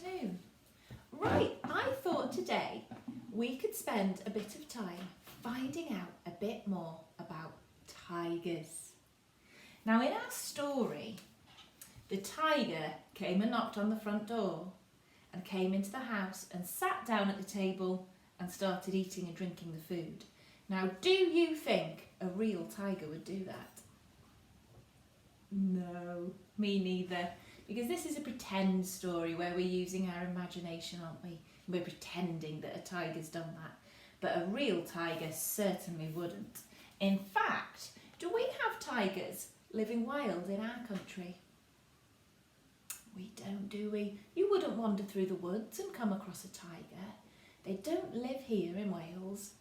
afternoon. Right, I thought today we could spend a bit of time finding out a bit more about tigers. Now in our story, the tiger came and knocked on the front door and came into the house and sat down at the table and started eating and drinking the food. Now, do you think a real tiger would do that? No, me neither. Because this is a pretend story where we're using our imagination, aren't we? We're pretending that a tiger's done that. But a real tiger certainly wouldn't. In fact, do we have tigers living wild in our country? We don't, do we? You wouldn't wander through the woods and come across a tiger. They don't live here in Wales.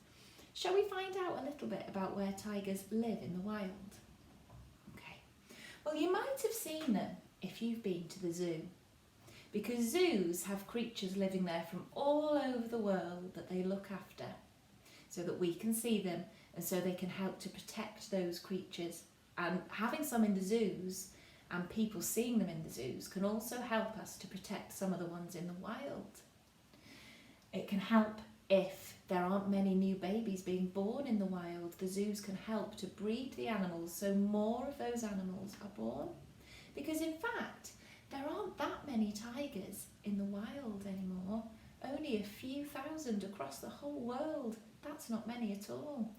Shall we find out a little bit about where tigers live in the wild? Okay. Well, you might have seen them if you've been to the zoo, because zoos have creatures living there from all over the world that they look after so that we can see them and so they can help to protect those creatures. And having some in the zoos and people seeing them in the zoos can also help us to protect some of the ones in the wild. It can help if there aren't many new babies being born in the wild. The zoos can help to breed the animals so more of those animals are born. Because in fact, there aren't that many tigers in the wild anymore. Only a few thousand across the whole world. That's not many at all.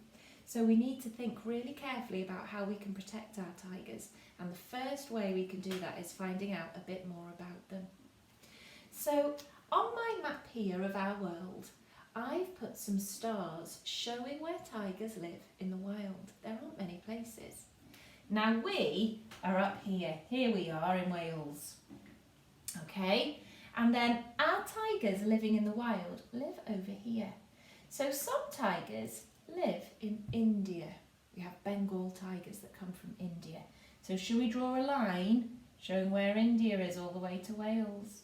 So we need to think really carefully about how we can protect our tigers. And the first way we can do that is finding out a bit more about them. So on my map here of our world, I've put some stars showing where tigers live in the wild. There aren't many places. Now we are up here. Here we are in Wales. Okay, and then our tigers living in the wild live over here. So some tigers live in India. We have Bengal tigers that come from India. So should we draw a line showing where India is all the way to Wales?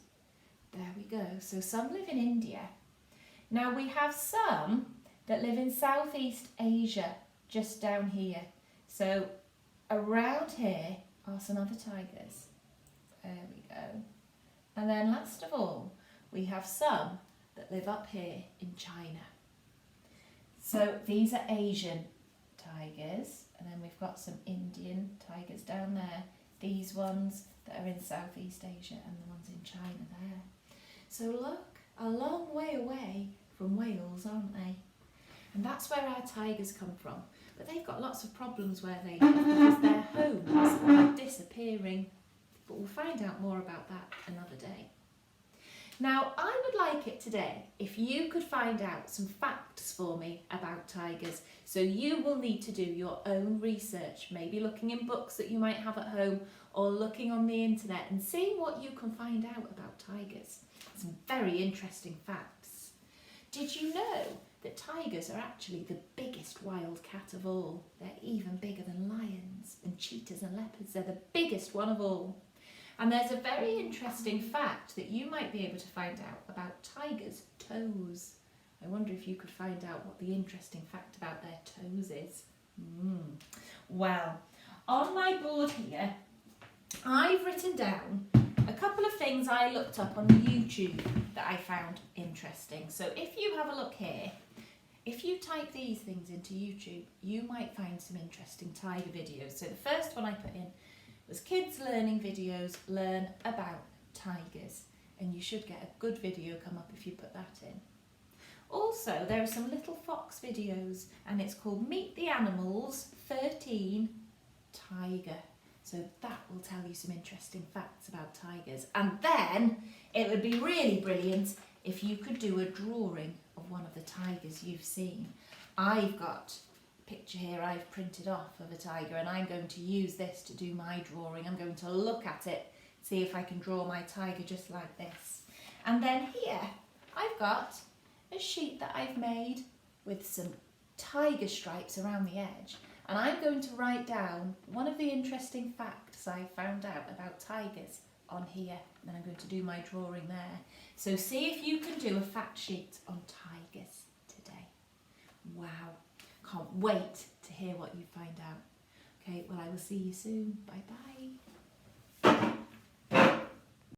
There we go. So some live in India. Now we have some that live in Southeast Asia, just down here. So around here are some other tigers. There we go. And then last of all, we have some that live up here in China. So these are Asian tigers, and then we've got some Indian tigers down there. These ones that are in Southeast Asia and the ones in China there. So look, a long way away from Wales, aren't they? And that's where our tigers come from. But they've got lots of problems where they live because their homes are disappearing. But we'll find out more about that another day. Now, I would like it today if you could find out some facts for me about tigers. So you will need to do your own research, maybe looking in books that you might have at home or looking on the internet and seeing what you can find out about tigers. Some very interesting facts. Did you know that tigers are actually the biggest wild cat of all? They're even bigger than lions and cheetahs and leopards. They're the biggest one of all. And there's a very interesting fact that you might be able to find out about tigers' toes. I wonder if you could find out what the interesting fact about their toes is. Well, on my board here, I've written down a couple of things I looked up on YouTube that I found interesting. So if you have a look here, if you type these things into YouTube, you might find some interesting tiger videos. So the first one I put in was kids learning videos, learn about tigers. And you should get a good video come up if you put that in. Also, there are some little fox videos and it's called Meet the Animals 13 Tiger. So that will tell you some interesting facts about tigers. And then it would be really brilliant if you could do a drawing of one of the tigers you've seen. I've got picture here I've printed off of a tiger and I'm going to use this to do my drawing. I'm going to look at it, see if I can draw my tiger just like this. And then here I've got a sheet that I've made with some tiger stripes around the edge, and I'm going to write down one of the interesting facts I found out about tigers on here, and then I'm going to do my drawing there. So see if you can do a fact sheet on tigers today. Wow. Can't wait to hear what you find out. Okay, well I will see you soon. Bye bye.